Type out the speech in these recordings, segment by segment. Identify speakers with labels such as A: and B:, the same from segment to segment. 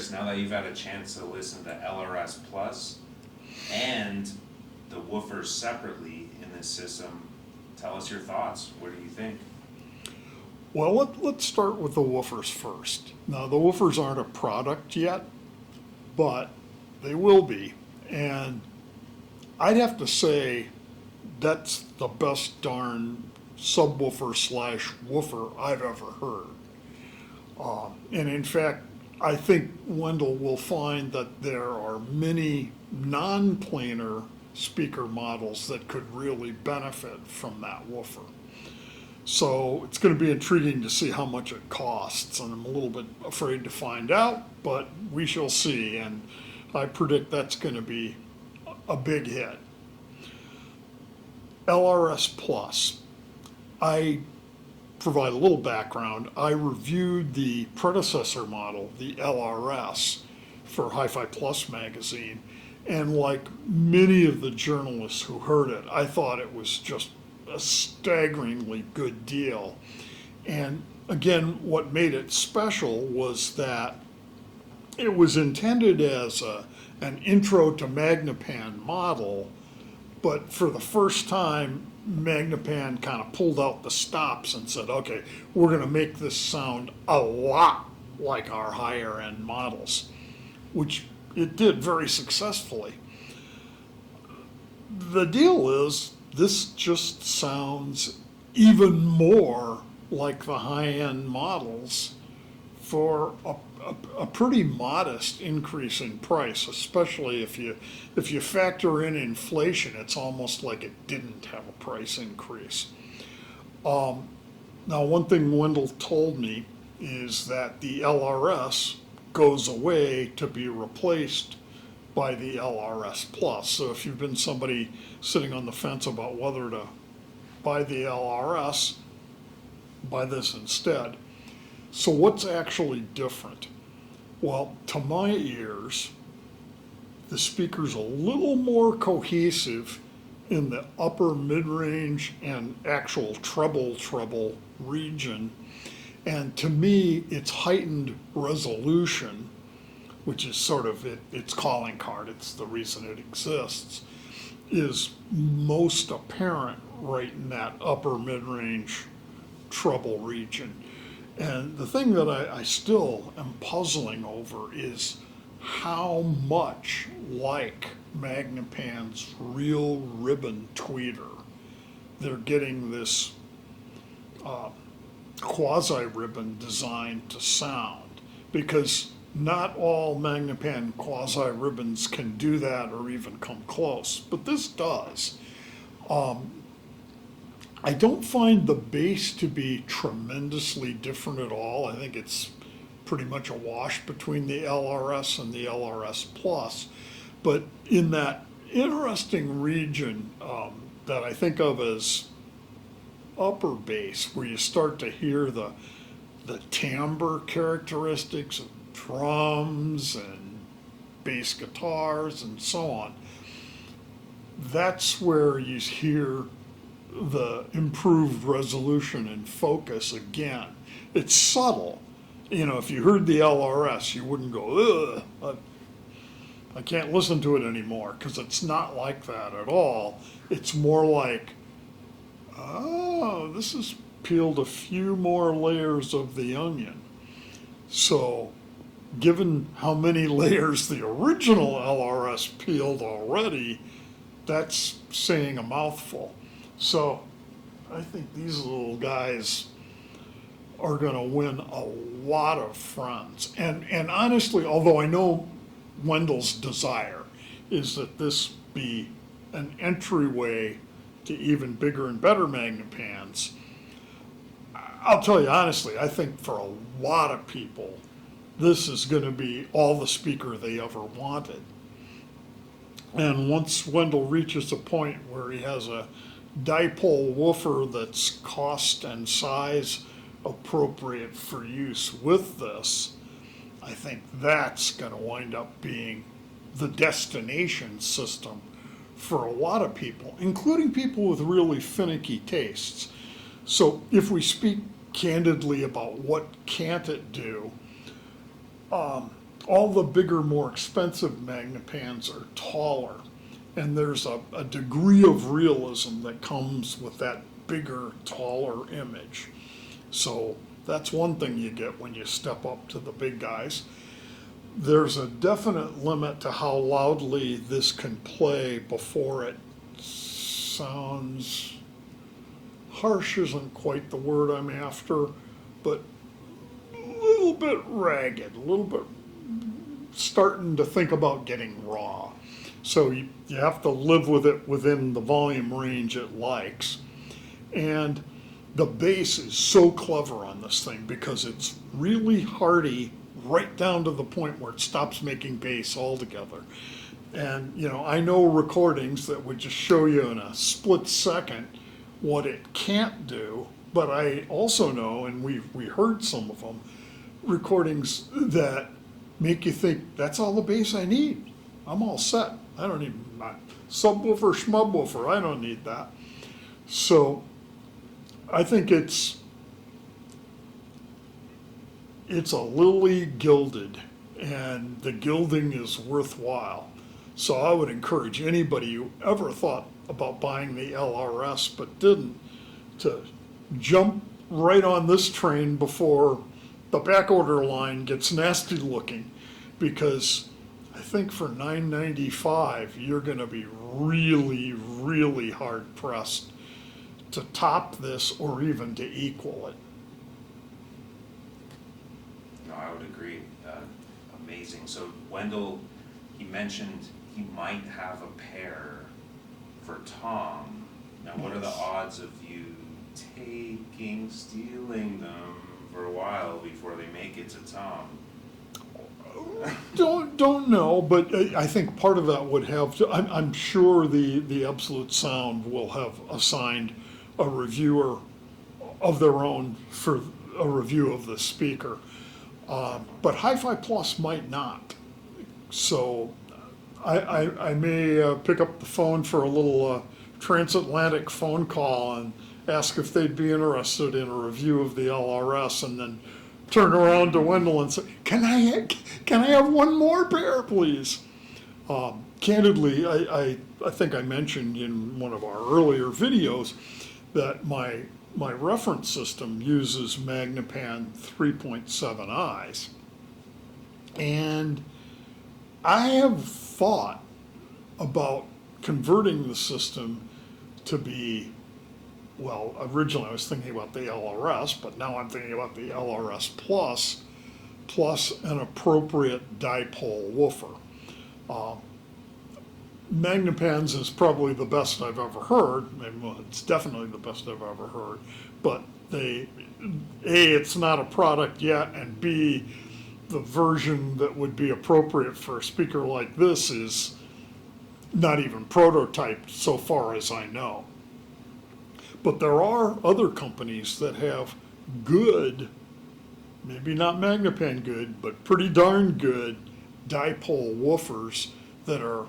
A: curious, now that you've had a chance to listen to LRS Plus and the woofers separately in this system, tell us your thoughts. What do you think?
B: Well, let's start with the woofers first. Now, the woofers aren't a product yet, but they will be. And I'd have to say that's the best darn subwoofer slash woofer I've ever heard. And in fact, I think Wendell will find that there are many non-planar speaker models that could really benefit from that woofer. So it's going to be intriguing to see how much it costs, and I'm a little bit afraid to find out, but we shall see, and I predict that's going to be a big hit. LRS Plus. I provide a little background. I reviewed the predecessor model, the LRS, for Hi-Fi Plus magazine, and like many of the journalists who heard it, I thought it was just a staggeringly good deal. And again, what made it special was that it was intended as an intro to Magnepan model, but for the first time, Magnepan kind of pulled out the stops and said, okay, we're going to make this sound a lot like our higher end models, which it did very successfully. The deal is, this just sounds even more like the high-end models for a pretty modest increase in price, especially if you factor in inflation. It's almost like it didn't have a price increase. Now, one thing Wendell told me is that the LRS goes away to be replaced by the LRS Plus. So if you've been somebody sitting on the fence about whether to buy the LRS, buy this instead. So what's actually different? Well, to my ears, the speaker's a little more cohesive in the upper mid-range and actual treble region. And to me, its heightened resolution, which is sort of its calling card, it's the reason it exists, is most apparent right in that upper mid-range treble region. And the thing that I still am puzzling over is how much like Magnepan's real ribbon tweeter they're getting this quasi-ribbon design to sound, because not all Magnepan quasi-ribbons can do that or even come close, but this does. I don't find the bass to be tremendously different at all. I think it's pretty much a wash between the LRS and the LRS Plus. But in that interesting region that I think of as upper bass, where you start to hear the timbre characteristics of drums and bass guitars and so on, that's where you hear the improved resolution and focus again. It's subtle. You know, if you heard the LRS, you wouldn't go, ugh, I can't listen to it anymore, because it's not like that at all. It's more like, oh, this has peeled a few more layers of the onion. So, given how many layers the original LRS peeled already, that's saying a mouthful. So I think these little guys are going to win a lot of friends. And honestly, although I know Wendell's desire is that this be an entryway to even bigger and better Magnepans, I'll tell you honestly, I think for a lot of people, this is going to be all the speaker they ever wanted. And once Wendell reaches a point where he has a dipole woofer that's cost and size appropriate for use with this, I think that's going to wind up being the destination system for a lot of people, including people with really finicky tastes. So if we speak candidly about what can't it do, all the bigger, more expensive Magnepans are taller. And there's a degree of realism that comes with that bigger, taller image. So that's one thing you get when you step up to the big guys. There's a definite limit to how loudly this can play before it sounds, harsh isn't quite the word I'm after, but a little bit ragged, a little bit starting to think about getting raw. So you have to live with it within the volume range it likes. And the bass is so clever on this thing because it's really hearty right down to the point where it stops making bass altogether. And, you know, I know recordings that would just show you in a split second what it can't do, but I also know, and we heard some of them, recordings that make you think, that's all the bass I need. I'm all set. I don't need my subwoofer, schmubwoofer. I don't need that. So I think it's a lily gilded, and the gilding is worthwhile. So I would encourage anybody who ever thought about buying the LRS but didn't to jump right on this train before the back order line gets nasty looking, because I think for $9.95 you're going to be really, really hard pressed to top this or even to equal it.
A: No, I would agree. Amazing. So Wendell, he mentioned he might have a pair for Tom. Now, what are the odds of you stealing them for a while before they make it to Tom?
B: Don't know, but I think part of that would have to, I'm sure the Absolute Sound will have assigned a reviewer of their own for a review of the speaker. But Hi-Fi Plus might not. So I may pick up the phone for a little transatlantic phone call and ask if they'd be interested in a review of the LRS, and then turn around to Wendell and say, can I have one more pair, please? Candidly, I think I mentioned in one of our earlier videos that my reference system uses Magnepan 3.7i's. And I have thought about converting the system to be, well, originally I was thinking about the LRS, but now I'm thinking about the LRS plus an appropriate dipole woofer. Magnepans is probably the best I've ever heard. Well, it's definitely the best I've ever heard. But A, it's not a product yet, and B, the version that would be appropriate for a speaker like this is not even prototyped so far as I know. But there are other companies that have good, maybe not Magnepan good, but pretty darn good dipole woofers that are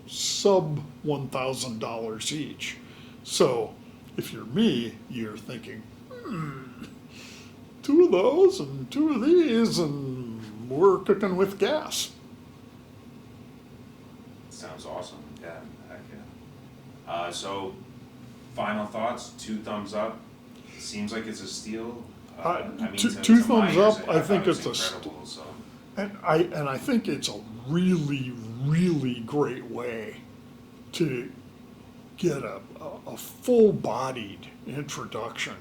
B: sub $1,000 each. So if you're me, you're thinking, two of those and two of these, and we're cooking with gas.
A: Sounds awesome. Yeah, heck yeah. So, final thoughts. 2 thumbs up. Seems like it's a steal.
B: Two thumbs up. I think it's
A: incredible. So.
B: And I think it's a really, really great way to get a full-bodied introduction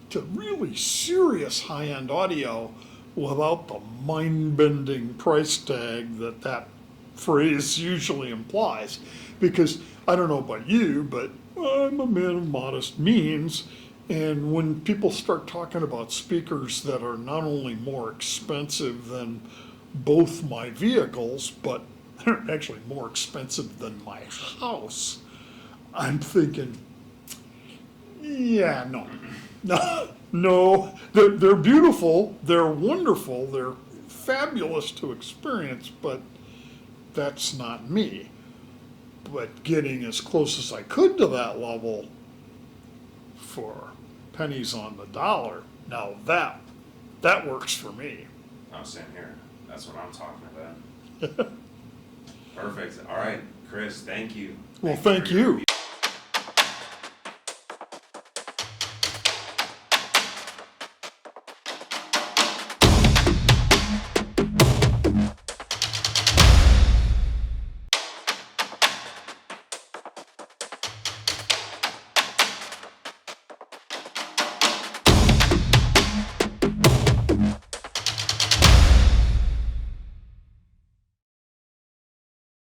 B: to really serious high-end audio without the mind-bending price tag that phrase usually implies. Because I don't know about you, but I'm a man of modest means, and when people start talking about speakers that are not only more expensive than both my vehicles, but they're actually more expensive than my house, I'm thinking, yeah, no, they're beautiful, they're wonderful, they're fabulous to experience, but that's not me. But getting as close as I could to that level for pennies on the dollar, now that works for me.
A: Oh, same here. That's what I'm talking about. Perfect. All right, Chris, thank you.
B: Well,
A: for
B: thank
A: your
B: you.
A: review.